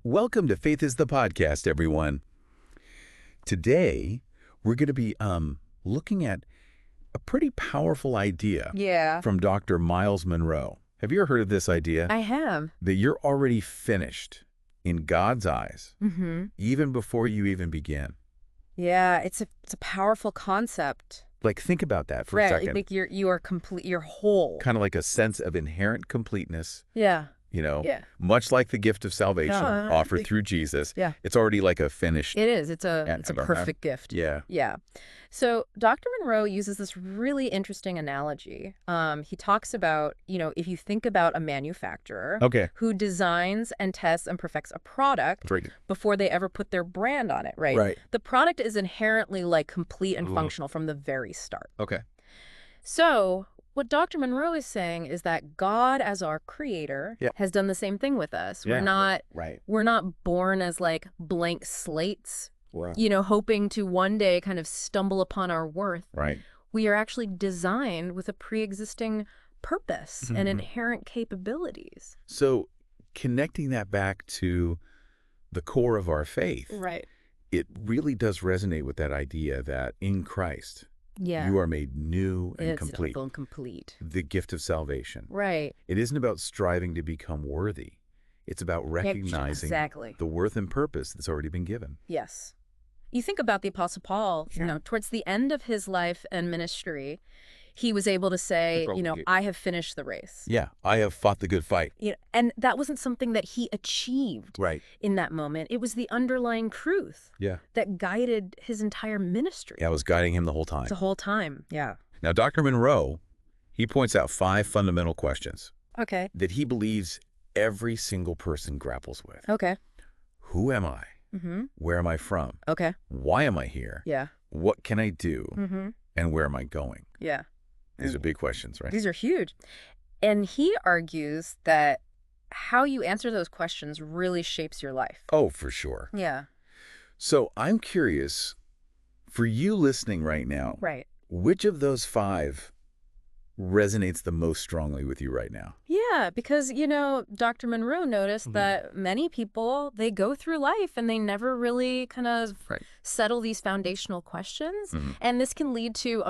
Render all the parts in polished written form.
Welcome to Faith is the Podcast, everyone. Today, we're going to be looking at a pretty powerful idea Yeah, from Dr. Myles Munroe. Have you ever heard of this idea? I have. That you're already finished in God's eyes, Mm-hmm. even before you even begin. Yeah, it's a powerful concept. Like, think about that for a Right, second. like you are complete, you're whole. Kind of like a sense of inherent completeness, Yeah. Yeah. Yeah. much like the gift of salvation offered through Jesus. Yeah. It's already like a finished. It is. It's a Anthem. perfect gift. Yeah. Yeah. So Dr. Monroe uses this really interesting analogy. He talks about, if you think about a manufacturer Okay. who designs and tests and perfects a product That's right. before they ever put their brand on it, right? Right. The product is inherently like complete and Mhm. functional from the very start. Okay. So what Dr. Monroe is saying is that God, as our creator, Yeah. has done the same thing with us. Yeah. We're not born as like blank slates, Right. hoping to one day kind of stumble upon our worth. Right. We are actually designed with a pre-existing purpose and Mhm. inherent capabilities. So connecting that back to the core of our faith, Right. it really does resonate with that idea that in Christ, Yeah. you are made new and It's complete. complete. The gift of salvation. Right. It isn't about striving to become worthy. It's about recognizing Exactly. the worth and purpose that's already been given. Yes. You think about the Apostle Paul, Sure. towards the end of his life and ministry, he was able to say, I have finished the race. Yeah, I have fought the good fight. And that wasn't something that he achieved Right. in that moment. It was the underlying truth Yeah. that guided his entire ministry. Yeah, I was guiding him the whole time. The whole time. Yeah. Now, Dr. Munroe, he points out 5 fundamental questions Okay. that he believes every single person grapples with. Okay. Who am I? Mm-hmm. Where am I from? Okay. Why am I here? Yeah. What can I do? Mm-hmm. And where am I going? Yeah. These are big questions, right? These are huge. And he argues that how you answer those questions really shapes your life. Oh, for sure. Yeah. So I'm curious, for you listening right now, Right. which of those 5 resonates the most strongly with you right now? Yeah, because, Dr. Monroe noticed Mhm. that many people, they go through life and they never really kind of Right. settle these foundational questions. Mhm. And this can lead to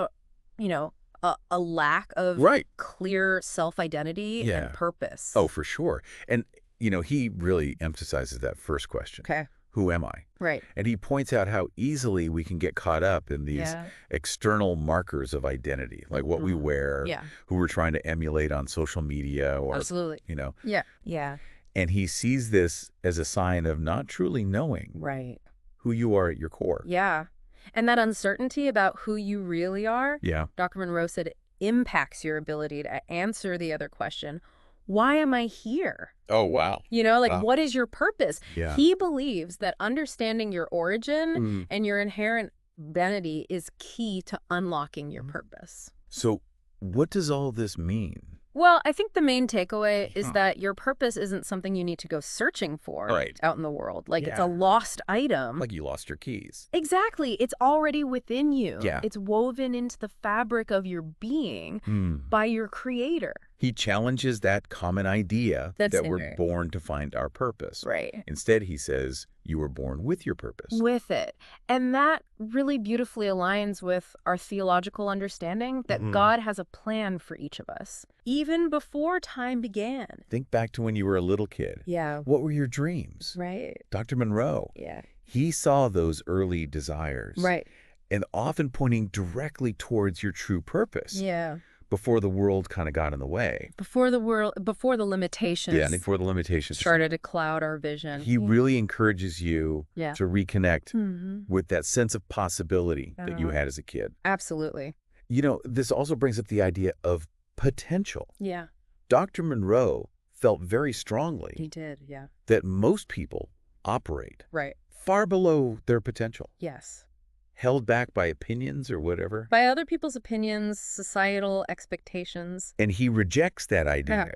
a lack of Right. clear self-identity Yeah. and purpose. Oh, for sure. And, he really emphasizes that first question. Okay. Who am I? Right. And he points out how easily we can get caught up in these Yeah. external markers of identity, like what we wear, Yeah. who we're trying to emulate on social media or, Absolutely. you know. Yeah. Yeah. And he sees this as a sign of not truly knowing Right. who you are at your core. Yeah. And that uncertainty about who you really are, Yeah. Dr. Monroe said, impacts your ability to answer the other question, why am I here? Oh, wow. Wow. What is your purpose? Yeah. He believes that understanding your origin Mm. and your inherent identity is key to unlocking your purpose. So what does all this mean? Well, I think the main takeaway is Huh. that your purpose isn't something you need to go searching for Right. out in the world. Like it's Yeah. a lost item. Like you lost your keys. Exactly. It's already within you. Yeah. It's woven into the fabric of your being by your creator. He challenges that common idea That's that we're inherent. born to find our purpose. Right. Instead, he says, you were born with your purpose. With it. And that really beautifully aligns with our theological understanding that Mhm. God has a plan for each of us, even before time began. Think back to when you were a little kid. Yeah. What were your dreams? Right. Dr. Munroe, Yeah. he saw those early desires. Right. And often pointing directly towards your true purpose. Yeah. Before the world kind of got in the way. Before the limitations Yeah, and before the limitations. started to cloud our vision. He really encourages you Yeah. to reconnect Mhm. with that sense of possibility that you had as a kid. Absolutely. This also brings up the idea of potential. Yeah. Dr. Munroe felt very strongly He did. Yeah. that most people operate Right. far below their potential, Yes. held back by opinions or whatever. By other people's opinions, societal expectations. And he rejects that idea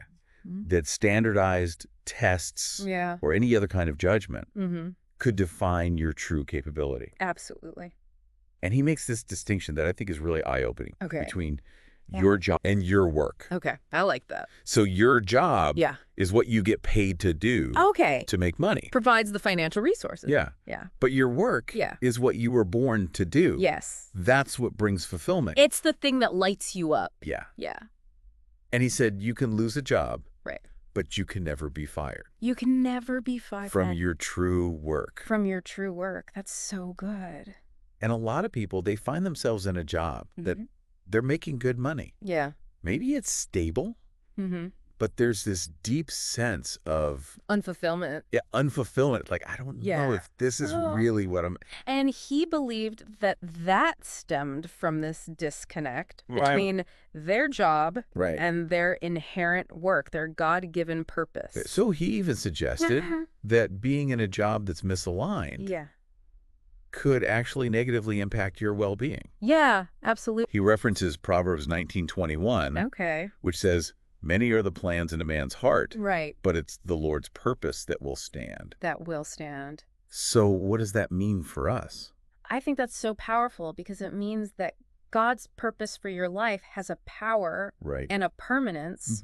Mhm. that standardized tests Yeah. or any other kind of judgment Mm-hmm. could define your true capability. Absolutely. And he makes this distinction that I think is really eye-opening Okay. between your job and your work. Okay, I like that. So your job Yeah. is what you get paid to do Okay. to make money. Provides the financial resources. Yeah. Yeah. But your work Yeah. is what you were born to do. Yes. That's what brings fulfillment. It's the thing that lights you up. Yeah. Yeah. And he said you can lose a job, Right. but you can never be fired You can never be fired from your true work. from your true work. That's so good. And a lot of people, they find themselves in a job that they're making good money. Yeah. Maybe it's stable, Mm-hmm. but there's this deep sense of Unfulfillment. unfulfillment. Like, I don't know if this is really what I'm... And he believed that that stemmed from this disconnect Right. between their job Right. and their inherent work, their God-given purpose. So he even suggested that being in a job that's misaligned Yeah. could actually negatively impact your well-being. Yeah, absolutely. He references Proverbs 19:21, Okay. which says, "Many are the plans in a man's heart, Right. but it's the Lord's purpose that will stand." That will stand. So what does that mean for us? I think that's so powerful because it means that God's purpose for your life has a power Right. and a permanence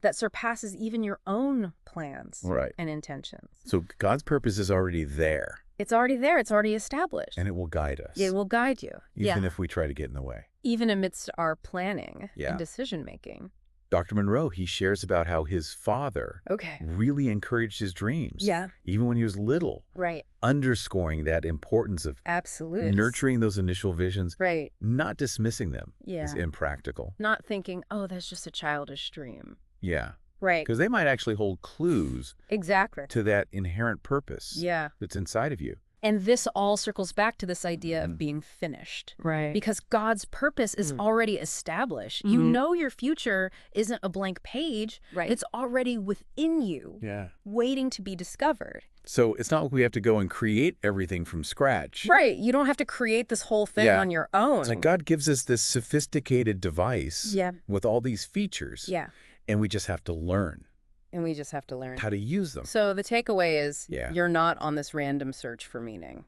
that surpasses even your own plans Right. and intentions. So God's purpose is already there, It's already there. It's already established. and it will guide us, It will guide you. even if we try to get in the way. Even amidst our planning Yeah. and decision-making. Dr. Munroe, he shares about how his father Okay. really encouraged his dreams, Yeah. even when he was little, Right. underscoring that importance of Absolutely. nurturing those initial visions, Right. not dismissing them Yeah. as impractical. Not thinking, oh, that's just a childish dream. Yeah, Right. because they might actually hold clues Exactly. to that inherent purpose Yeah. that's inside of you. And this all circles back to this idea of being finished. Right. Because God's purpose is already established. You know your future isn't a blank page. Right. It's already within you, Yeah. waiting to be discovered. So it's not like we have to go and create everything from scratch. Right. You don't have to create this whole thing Yeah. on your own. It's like God gives us this sophisticated device Yeah. with all these features, Yeah. and we just have to learn And we just have to learn. how to use them. So the takeaway is Yeah. you're not on this random search for meaning.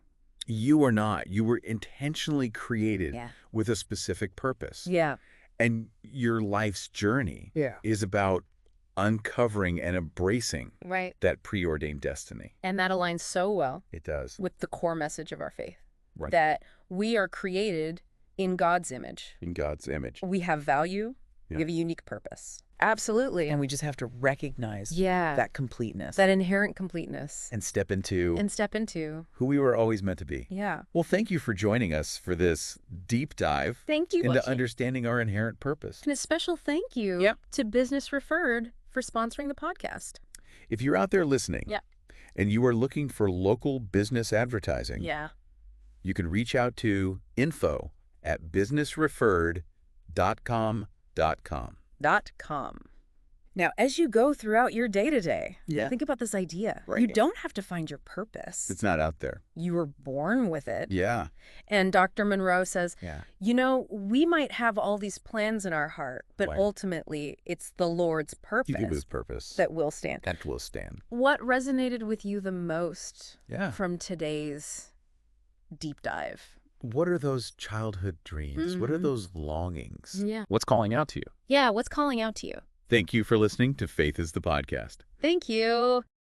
You are not. You were intentionally created Yeah. with a specific purpose. Yeah. And your life's journey is about uncovering and embracing Right. that preordained destiny. And that aligns so well It does. with the core message of our faith. Right. That we are created in God's image. In God's image. We have value. Yeah. We have a unique purpose. Absolutely. And we just have to recognize Yeah. that completeness. That inherent completeness. And step into And step into. who we were always meant to be. Yeah. Well, thank you for joining us for this deep dive Thank you. into understanding our inherent purpose. And a special thank you Yep. to Business Referred for sponsoring the podcast. If you're out there listening Yeah. and you are looking for local business advertising, Yeah. you can reach out to info@businessreferred.com.com. .com. Now, as you go throughout your day-to-day, Yeah. think about this idea. Right. You don't have to find your purpose. It's not out there. You were born with it. Yeah. And Dr. Munroe says, Yeah. you know, we might have all these plans in our heart, but Right. ultimately it's the Lord's You give us purpose purpose. that will stand. That will stand. What resonated with you the most Yeah. from today's deep dive? What are those childhood dreams? What are Mhm. those longings? Yeah. What's calling out to you? Yeah, what's calling out to you? Thank you for listening to Faith is the Podcast. Thank you.